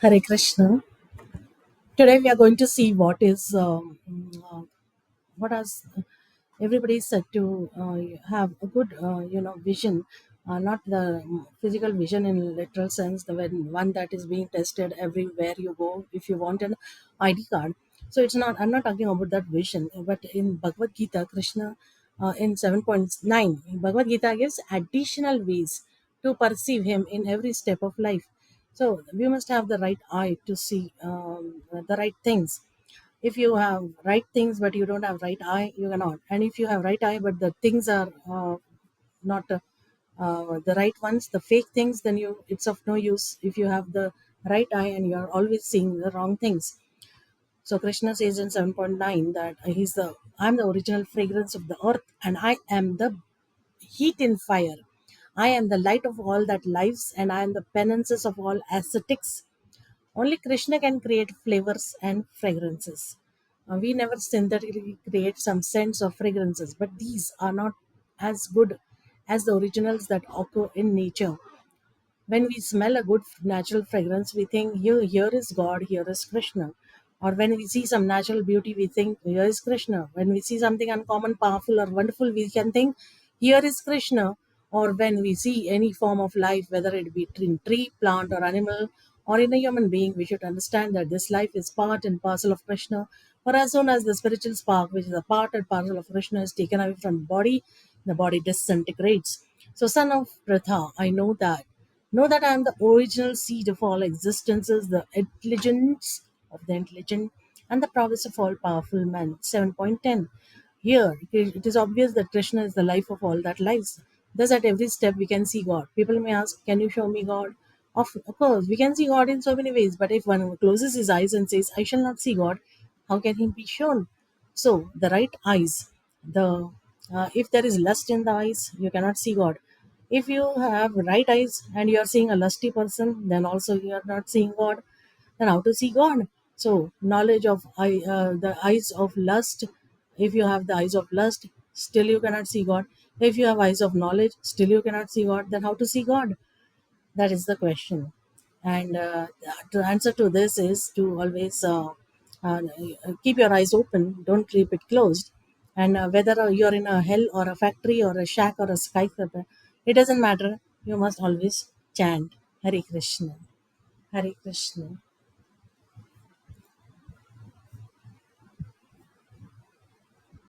Hare Krishna. Today we are going to see what has everybody said to have a good vision, not the physical vision in literal sense, the one that is being tested everywhere you go. If you want an ID card, so it's not. I'm not talking about that vision, but in Bhagavad Gita, Krishna in 7.9, Bhagavad Gita gives additional ways to perceive Him in every step of life. So we must have the right eye to see the right things. If you have right things but you don't have right eye, you cannot. And if you have right eye but the things are not the right ones, the fake things, then you it's of no use if you have the right eye and you are always seeing the wrong things. So Krishna says in 7.9 that I'm the original fragrance of the earth, and I am the heat in fire. I am the light of all that lives, and I am the penances of all ascetics. Only Krishna can create flavors and fragrances. We never synthetically create some scents or fragrances, but these are not as good as the originals that occur in nature. When we smell a good natural fragrance, we think, here is God, here is Krishna. Or when we see some natural beauty, we think, here is Krishna. When we see something uncommon, powerful, or wonderful, we can think, here is Krishna. Or when we see any form of life, whether it be in tree, plant, or animal, or in a human being, we should understand that this life is part and parcel of Krishna. For as soon as the spiritual spark, which is a part and parcel of Krishna, is taken away from the body disintegrates. So, son of Pratha, I know that I am the original seed of all existences, the intelligence of the intelligent, and the prowess of all powerful men. 7.10. Here, it is obvious that Krishna is the life of all that lives. Thus, at every step, we can see God. People may ask, can you show me God? Of course, we can see God in so many ways, but if one closes his eyes and says, I shall not see God, how can he be shown? So, the right eyes, the if there is lust in the eyes, you cannot see God. If you have right eyes and you are seeing a lusty person, then also you are not seeing God. Then how to see God? So knowledge of the eyes of lust. If you have the eyes of lust, still you cannot see God. If you have eyes of knowledge, still you cannot see God. Then how to see God? That is the question. And the answer to this is to always uh, keep your eyes open, don't keep it closed. And whether you're in a hell or a factory or a shack or a skyscraper, it doesn't matter. You must always chant Hare Krishna, Hare Krishna.